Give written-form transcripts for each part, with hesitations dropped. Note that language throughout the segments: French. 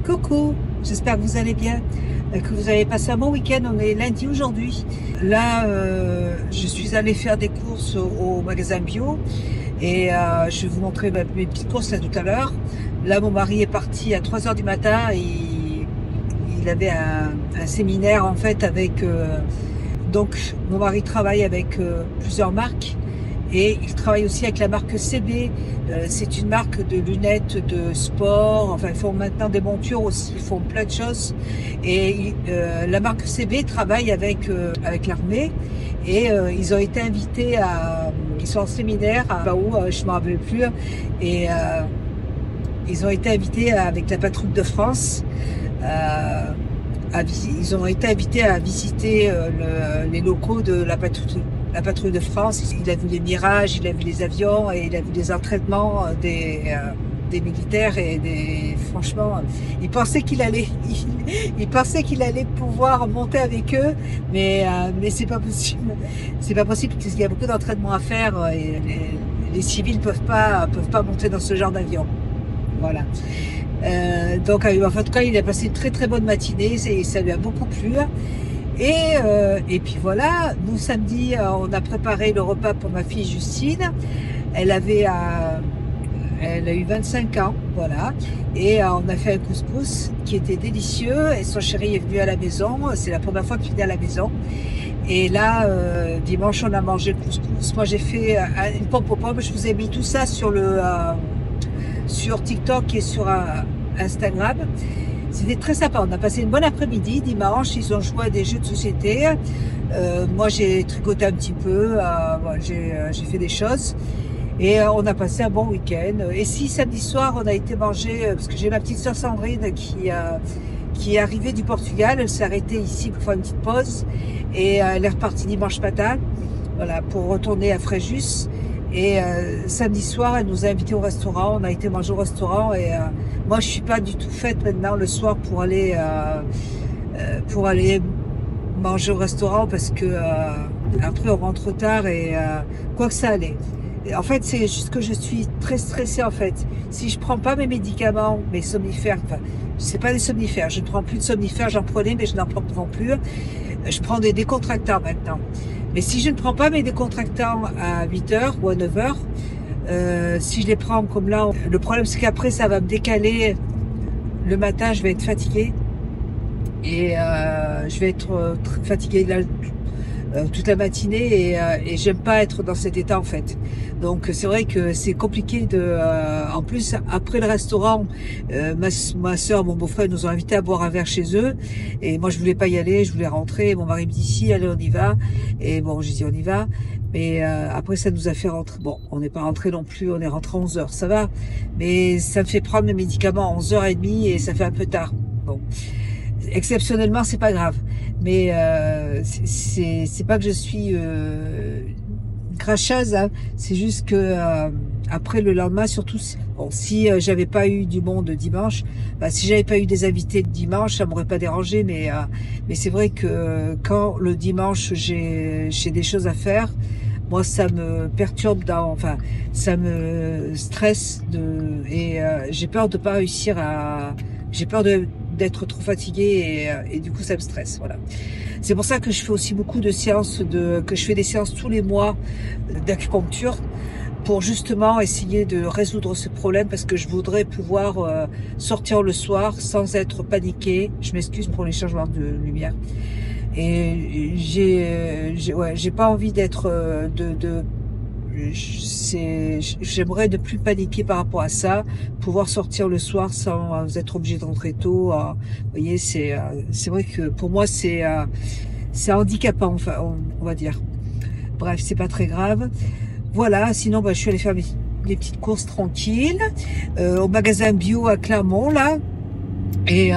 Coucou, j'espère que vous allez bien, que vous avez passé un bon week-end. On est lundi aujourd'hui. Là, je suis allée faire des courses au magasin bio et je vais vous montrer mes petites courses là, tout à l'heure. Là, mon mari est parti à 3 heures du matin et il avait un séminaire en fait avec... donc, mon mari travaille avec plusieurs marques. Et il travaille aussi avec la marque CB. C'est une marque de lunettes de sport. Enfin, ils font maintenant des montures aussi. Ils font plein de choses. Et la marque CB travaille avec l'armée. Et ils ont été invités à... Ils sont en séminaire à où je ne me rappelle plus. Et ils ont été invités avec la patrouille de France. Ils ont été invités à visiter les locaux de la patrouille de France. Il a vu les mirages, il a vu les avions et il a vu les entraînements des militaires franchement, il pensait qu'il allait pouvoir monter avec eux, mais c'est pas possible. C'est pas possible parce qu'il y a beaucoup d'entraînements à faire et les civils peuvent pas monter dans ce genre d'avion. Voilà. Donc, en tout cas, il a passé une très très bonne matinée et ça lui a beaucoup plu. Et puis voilà, nous samedi, on a préparé le repas pour ma fille Justine. Elle a eu 25 ans, voilà. Et on a fait un couscous qui était délicieux. Et son chéri est venu à la maison. C'est la première fois qu'il vient à la maison. Et là, dimanche, on a mangé le couscous. Moi, j'ai fait une pompe aux pommes. Je vous ai mis tout ça sur TikTok et sur Instagram. C'était très sympa. On a passé une bonne après-midi. Dimanche, ils ont joué à des jeux de société. Moi, j'ai tricoté un petit peu. J'ai fait des choses. Et on a passé un bon week-end. Et si samedi soir, on a été manger, parce que j'ai ma petite sœur Sandrine qui est arrivée du Portugal. Elle s'est arrêtée ici pour faire une petite pause. Et elle est repartie dimanche matin, voilà, pour retourner à Fréjus. Et samedi soir, elle nous a invités au restaurant. On a été manger au restaurant. Et moi, je suis pas du tout faite maintenant le soir pour aller manger au restaurant parce que après on rentre tard et quoi que ça allait. En fait, c'est juste que je suis très stressée en fait. Si je prends pas mes médicaments, mes somnifères, enfin, c'est pas des somnifères. Je ne prends plus de somnifères. J'en prenais, mais je n'en prends plus. Je prends des décontractants maintenant. Mais si je ne prends pas mes décontractants à 8h ou à 9h, si je les prends comme là, le problème c'est qu'après ça va me décaler. Le matin, je vais être fatiguée. Et je vais être fatiguée toute la matinée et j'aime pas être dans cet état en fait. Donc c'est vrai que c'est compliqué en plus après le restaurant, ma soeur, mon beau-frère nous ont invités à boire un verre chez eux et moi je voulais pas y aller, je voulais rentrer. Mon mari me dit si, allez on y va. Et bon, j'ai dit on y va. Mais après ça nous a fait rentrer. Bon, on n'est pas rentré non plus, on est rentré à 11h, ça va. Mais ça me fait prendre mes médicaments à 11h30 et ça fait un peu tard. Bon. Exceptionnellement, c'est pas grave. Mais c'est pas que je suis cracheuse, hein. C'est juste que après le lendemain, surtout bon, si j'avais pas eu du monde dimanche, si j'avais pas eu des invités de dimanche, ça m'aurait pas dérangé. Mais c'est vrai que quand le dimanche j'ai des choses à faire, moi ça me perturbe enfin ça me stresse et j'ai peur de pas réussir j'ai peur d'être trop fatiguée et du coup ça me stresse, voilà. C'est pour ça que je fais aussi beaucoup de séances que je fais des séances tous les mois d'acupuncture pour justement essayer de résoudre ce problème parce que je voudrais pouvoir sortir le soir sans être paniquée. Je m'excuse pour les changements de lumière. Et j'ai pas envie d'être j'aimerais ne plus paniquer par rapport à ça, pouvoir sortir le soir sans être obligé de rentrer tôt. Vous voyez, c'est vrai que pour moi c'est handicapant, enfin on va dire. Bref, c'est pas très grave. Voilà, sinon je suis allée faire les petites courses tranquilles au magasin bio à Clermont là. Et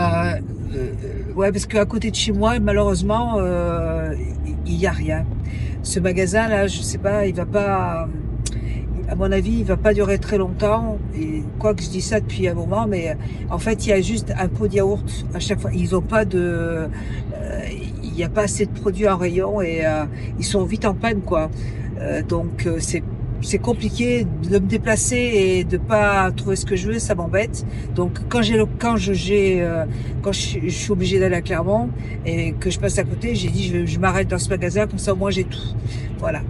ouais, parce qu'à côté de chez moi, malheureusement, il y a rien. Ce magasin-là, je sais pas, il va pas, à mon avis, il va pas durer très longtemps. Et quoi que je dis ça depuis un moment, mais en fait, il y a juste un pot de yaourt à chaque fois. Ils ont pas il n'y a pas assez de produits en rayon et ils sont vite en panne, quoi. Donc c'est c'est compliqué de me déplacer et de pas trouver ce que je veux, ça m'embête. Donc quand je suis obligée d'aller à Clermont et que je passe à côté, j'ai dit je m'arrête dans ce magasin, comme ça au moins j'ai tout. Voilà.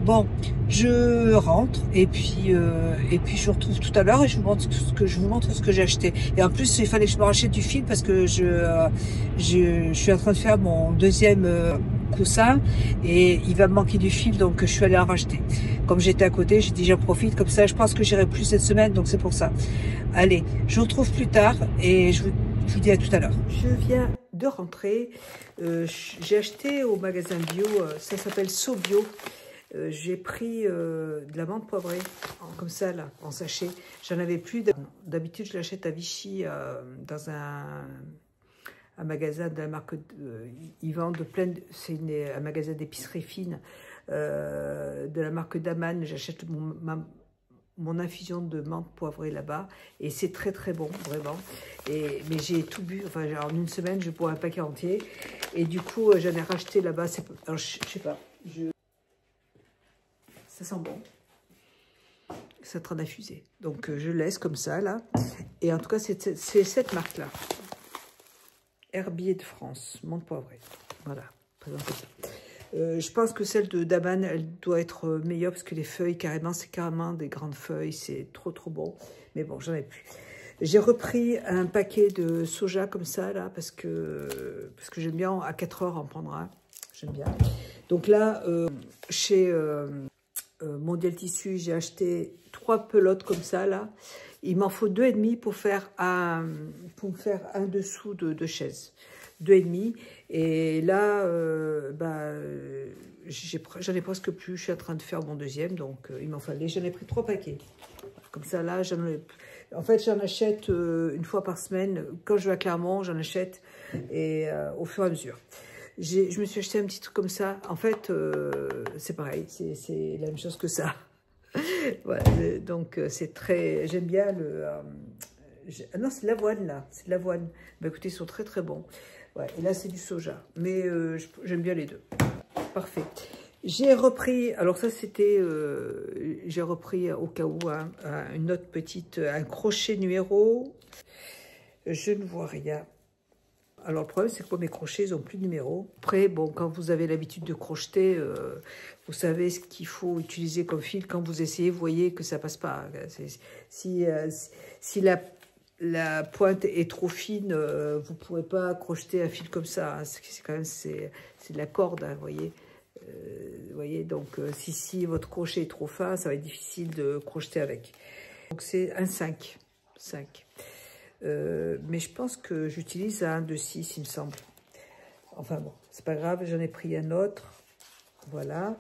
Bon, je rentre et puis je vous retrouve tout à l'heure et je vous montre ce que j'ai acheté. Et en plus, il fallait que je me rachète du fil parce que je suis en train de faire mon deuxième coussin et il va me manquer du fil, donc je suis allée en racheter. Comme j'étais à côté, j'ai dit j'en profite, comme ça je pense que j'irai plus cette semaine, donc c'est pour ça. Allez, je vous retrouve plus tard et je vous dis à tout à l'heure. Je viens de rentrer, j'ai acheté au magasin bio, ça s'appelle SoBio. J'ai pris de la menthe poivrée, comme ça, là, en sachet. J'en avais plus. D'habitude, je l'achète à Vichy, dans un magasin de la marque... ils vendent plein... C'est un magasin d'épicerie fine de la marque Daman. J'achète mon infusion de menthe poivrée là-bas. Et c'est très, très bon, vraiment. Mais j'ai tout bu. Enfin, en une semaine, je bois un paquet entier. Et du coup, j'en ai racheté là-bas. Alors, je sais pas. Ça sent bon. C'est en train d'infuser. Donc, je laisse comme ça, là. Et en tout cas, c'est cette marque-là. Herbier de France, menthe poivrée. Voilà, présente comme ça. Je pense que celle de Daman, elle doit être meilleure parce que les feuilles, carrément, c'est carrément des grandes feuilles. C'est trop, trop bon. Mais bon, j'en ai plus. J'ai repris un paquet de soja comme ça, là, parce que j'aime bien à 4 heures en prendre un. J'aime bien. Donc là, chez... Mondial Tissu, j'ai acheté 3 pelotes comme ça, là. Il m'en faut 2,5 pour faire un dessous de chaise. 2,5. Et là, j'en ai presque plus. Je suis en train de faire mon deuxième, donc il m'en fallait. J'en ai pris 3 paquets. Comme ça, là, en fait, j'en achète une fois par semaine. Quand je vais à Clermont, j'en achète et au fur et à mesure. Je me suis acheté un petit truc comme ça. En fait, c'est pareil, c'est la même chose que ça. Voilà, donc c'est très... J'aime bien le... non, c'est de l'avoine, là. C'est de l'avoine. Bah, écoutez, ils sont très, très bons. Ouais, et là, c'est du soja. Mais j'aime bien les deux. Parfait. J'ai repris... Alors ça, c'était... j'ai repris au cas où une autre petite... Un crochet numéro. Je ne vois rien. Alors, le problème, c'est que pour mes crochets, ils n'ont plus de numéro. Après, bon, quand vous avez l'habitude de crocheter, vous savez ce qu'il faut utiliser comme fil. Quand vous essayez, vous voyez que ça ne passe pas. Si la pointe est trop fine, vous ne pourrez pas crocheter un fil comme ça. Hein. C'est de la corde, hein, vous voyez. Donc, si votre crochet est trop fin, ça va être difficile de crocheter avec. Donc, c'est un 5. Mais je pense que j'utilise un de 6, il me semble. Enfin bon, c'est pas grave, j'en ai pris un autre. Voilà.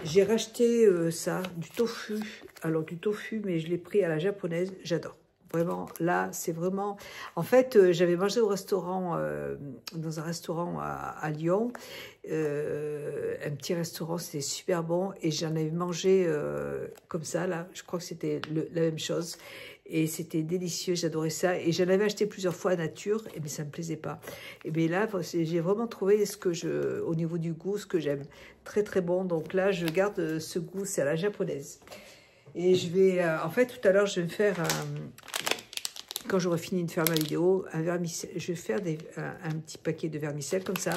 J'ai racheté ça, du tofu. Alors du tofu, mais je l'ai pris à la japonaise, j'adore. Vraiment, là, c'est vraiment... En fait, j'avais mangé au restaurant, dans un restaurant à Lyon. Un petit restaurant, c'était super bon. Et j'en avais mangé comme ça, là. Je crois que c'était la même chose. Et c'était délicieux, j'adorais ça. Et j'en avais acheté plusieurs fois à nature, mais ça ne me plaisait pas. Et bien là, j'ai vraiment trouvé au niveau du goût, ce que j'aime. Très, très bon. Donc là, je garde ce goût, c'est à la japonaise. Et je vais, en fait, tout à l'heure, je vais me faire, quand j'aurai fini de faire ma vidéo, un vermicelle. Je vais faire un petit paquet de vermicelle comme ça,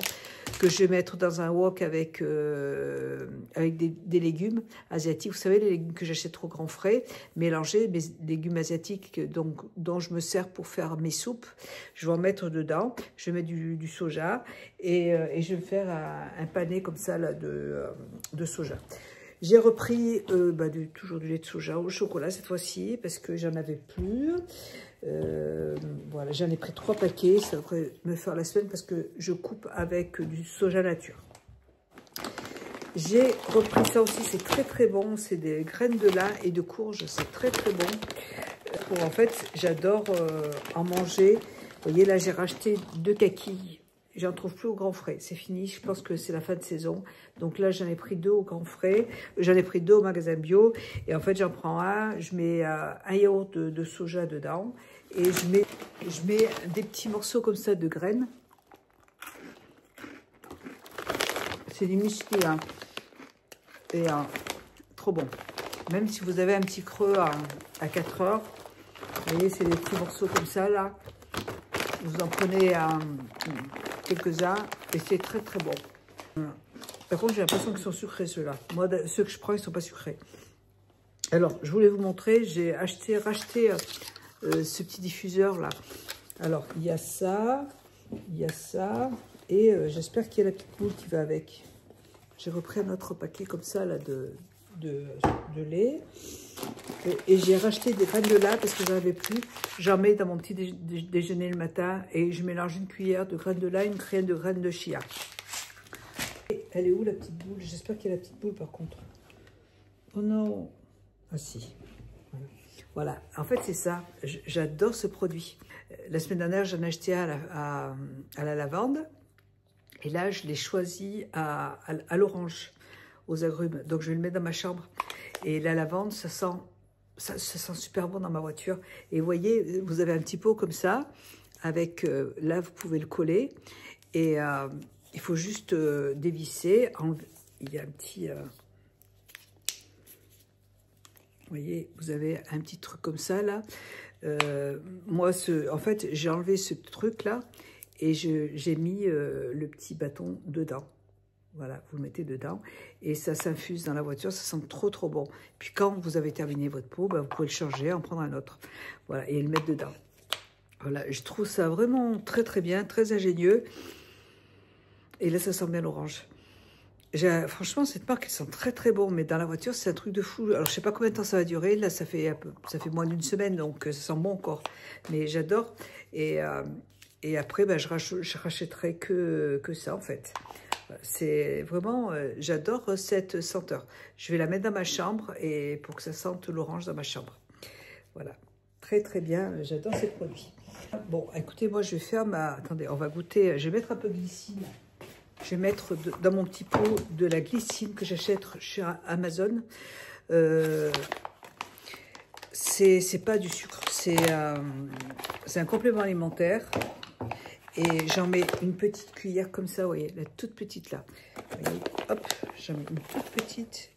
que je vais mettre dans un wok avec des légumes asiatiques. Vous savez, les légumes que j'achète trop grands frais, mélangés, mes légumes asiatiques dont je me sers pour faire mes soupes. Je vais en mettre dedans. Je vais mettre du soja et je vais me faire un pané comme ça là, de soja. J'ai repris toujours du lait de soja au chocolat cette fois-ci parce que j'en avais plus. Voilà, j'en ai pris 3 paquets. Ça devrait me faire la semaine parce que je coupe avec du soja nature. J'ai repris ça aussi, c'est très très bon. C'est des graines de lin et de courge, c'est très très bon. En fait, j'adore en manger. Vous voyez, là j'ai racheté 2 kakis. J'en trouve plus au grand frais. C'est fini. Je pense que c'est la fin de saison. Donc là, j'en ai pris 2 au grand frais. J'en ai pris 2 au magasin bio. Et en fait, j'en prends un. Je mets un yaourt de soja dedans. Et je mets des petits morceaux comme ça de graines. C'est du muesli, hein. Et trop bon. Même si vous avez un petit creux à 4 heures, vous voyez, c'est des petits morceaux comme ça, là. Vous en prenez quelques-uns et c'est très très bon. Voilà. Par contre, j'ai l'impression qu'ils sont sucrés, ceux-là. Moi, ceux que je prends, ils ne sont pas sucrés. Alors, je voulais vous montrer, j'ai racheté ce petit diffuseur-là. Alors, il y a ça, et j'espère qu'il y a la petite boule qui va avec. J'ai repris un autre paquet comme ça, là, de lait. Et j'ai racheté des graines de lait parce que j'en avais plus. J'en mets dans mon petit déjeuner le matin et je mélange une cuillère de graines de lait, une cuillère de graines de chia. Et elle est où la petite boule? J'espère qu'il y a la petite boule par contre. Oh non. Ah si. Voilà. En fait, c'est ça. J'adore ce produit. La semaine dernière, j'en ai acheté à la lavande. Et là, je l'ai choisi à l'orange, aux agrumes. Donc, je vais le mettre dans ma chambre. Et la lavande, ça sent super bon dans ma voiture. Et vous voyez, vous avez un petit pot comme ça. Avec, là, vous pouvez le coller. Et il faut juste dévisser. Il y a un petit... vous voyez, vous avez un petit truc comme ça, là. Moi, en fait, j'ai enlevé ce truc-là et j'ai mis le petit bâton dedans. Voilà, vous le mettez dedans et ça s'infuse dans la voiture. Ça sent trop, trop bon. Puis quand vous avez terminé votre pot, ben, vous pouvez le changer, en prendre un autre. Voilà, et le mettre dedans. Voilà, je trouve ça vraiment très, très bien, très ingénieux. Et là, ça sent bien l'orange. Franchement, cette marque, elle sent très très bon, mais dans la voiture, c'est un truc de fou. Alors, je sais pas combien de temps ça va durer. Là, ça fait moins d'une semaine, donc ça sent bon encore. Mais j'adore. Et après, ben, je rachèterai que ça, en fait. C'est vraiment, j'adore cette senteur. Je vais la mettre dans ma chambre et pour que ça sente l'orange dans ma chambre. Voilà, très très bien. J'adore ces produits. Bon, écoutez, moi, je vais faire Attendez, on va goûter. Je vais mettre un peu de glycine. Je vais mettre dans mon petit pot de la glycine que j'achète chez Amazon. C'est pas du sucre, c'est un complément alimentaire. Et j'en mets une petite cuillère comme ça, vous voyez, la toute petite là. Vous voyez, hop, j'en mets une toute petite.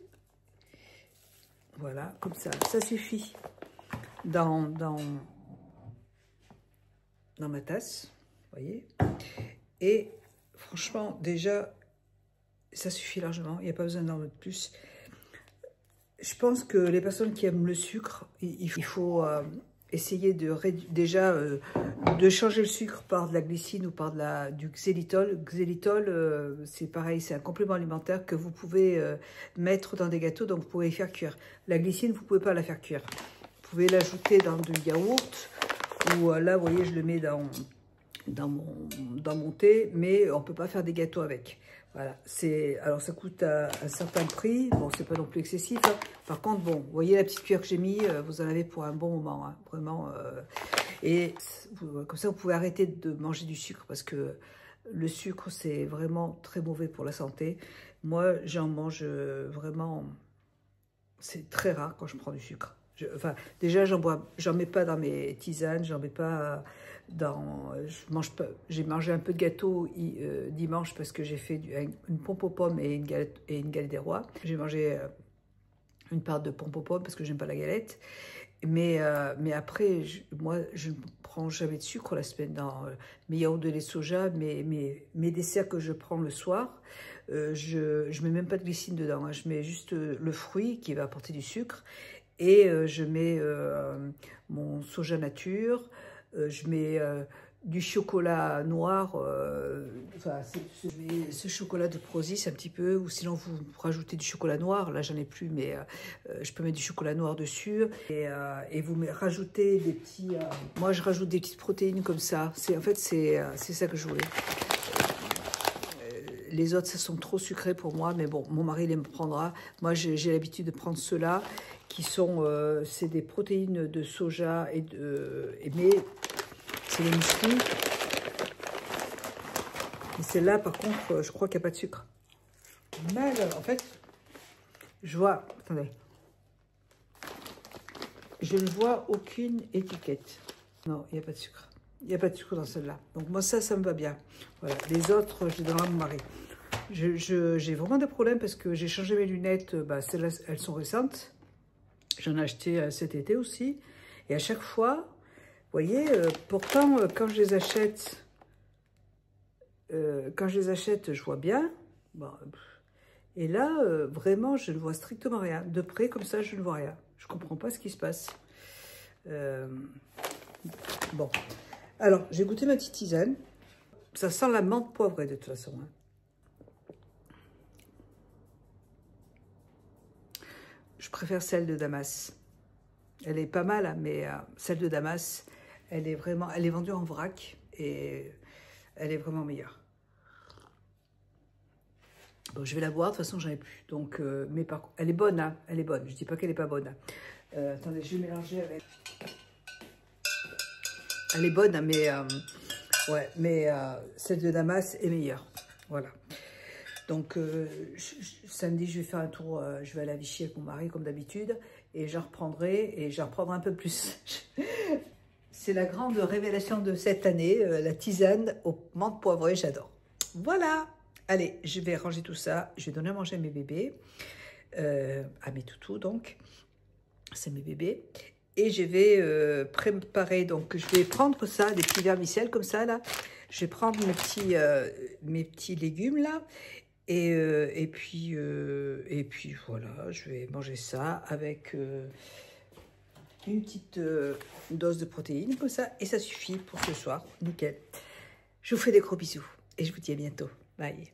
Voilà, comme ça, ça suffit dans ma tasse, vous voyez. Et franchement, déjà, ça suffit largement. Il n'y a pas besoin d'en mettre plus. Je pense que les personnes qui aiment le sucre, il faut essayer déjà de changer le sucre par de la glycine ou par du xylitol. Xylitol, c'est pareil, c'est un complément alimentaire que vous pouvez mettre dans des gâteaux, donc vous pouvez faire cuire. La glycine, vous ne pouvez pas la faire cuire. Vous pouvez l'ajouter dans du yaourt, ou là, vous voyez, je le mets dans mon thé, mais on ne peut pas faire des gâteaux avec. Voilà, alors ça coûte un certain prix, bon, c'est pas non plus excessif, hein. Par contre, bon, vous voyez la petite cuillère que j'ai mis, vous en avez pour un bon moment, hein, vraiment, et comme ça, vous pouvez arrêter de manger du sucre, parce que le sucre, c'est vraiment très mauvais pour la santé. Moi, j'en mange vraiment, c'est très rare quand je prends du sucre. Enfin, déjà, j'en mets pas dans mes tisanes, j'en mets pas j'ai mangé un peu de gâteau dimanche parce que j'ai fait une pompe aux pommes et une galette des rois. J'ai mangé une part de pompe aux pommes parce que j'aime pas la galette. Mais après, moi, je ne prends jamais de sucre la semaine dans mes yaourts de lait soja, mes desserts que je prends le soir. Je mets même pas de glycine dedans, hein. Je mets juste le fruit qui va apporter du sucre. Et je mets mon soja nature, je mets du chocolat noir, enfin, je mets ce chocolat de Prozis un petit peu, ou sinon vous rajoutez du chocolat noir, là j'en ai plus, mais je peux mettre du chocolat noir dessus, et vous rajoutez des petits, moi je rajoute des petites protéines comme ça, en fait c'est ça que je voulais. Les autres, ça sont trop sucrés pour moi, mais bon, mon mari les me prendra. Moi, j'ai l'habitude de prendre ceux-là, qui sont, c'est des protéines de soja mais c'est des muesli. Et celle-là, par contre, je crois qu'il n'y a pas de sucre. Mal, en fait, je vois, attendez, je ne vois aucune étiquette. Non, il n'y a pas de sucre. Il n'y a pas de sucre dans celle-là. Donc moi, ça me va bien. Voilà. Les autres, je les donnerai à mon mari. J'ai vraiment des problèmes parce que j'ai changé mes lunettes. Bah, celles-là, elles sont récentes. J'en ai acheté cet été aussi. Et à chaque fois, vous voyez, pourtant, quand je les achète, je vois bien. Bon, et là, vraiment, je ne vois strictement rien. De près, comme ça, je ne vois rien. Je ne comprends pas ce qui se passe. Bon. Alors, j'ai goûté ma petite tisane. Ça sent la menthe poivrée, de toute façon. Hein. Je préfère celle de Damas. Elle est pas mal, hein, mais celle de Damas, elle est vendue en vrac et elle est vraiment meilleure. Bon, je vais la boire, de toute façon, j'en ai plus. Donc, mais par contre, elle est bonne, hein, elle est bonne. Je dis pas qu'elle est pas bonne. Hein. Attendez, je vais mélanger avec. Elle est bonne, hein, mais ouais, mais celle de Damas est meilleure. Voilà. Donc, samedi, je vais faire un tour, je vais aller à Vichy avec mon mari, comme d'habitude, et j'en reprendrai un peu plus. C'est la grande révélation de cette année, la tisane aux menthes poivrées, j'adore. Voilà. Allez, je vais ranger tout ça, je vais donner à manger à mes bébés, à mes toutous, donc, c'est mes bébés. Et je vais préparer, donc je vais prendre ça, des petits vermicelles comme ça, là. Je vais prendre mes petits légumes, là. Et puis voilà, je vais manger ça avec une petite dose de protéines, comme ça. Et ça suffit pour ce soir, nickel. Je vous fais des gros bisous et je vous dis à bientôt. Bye.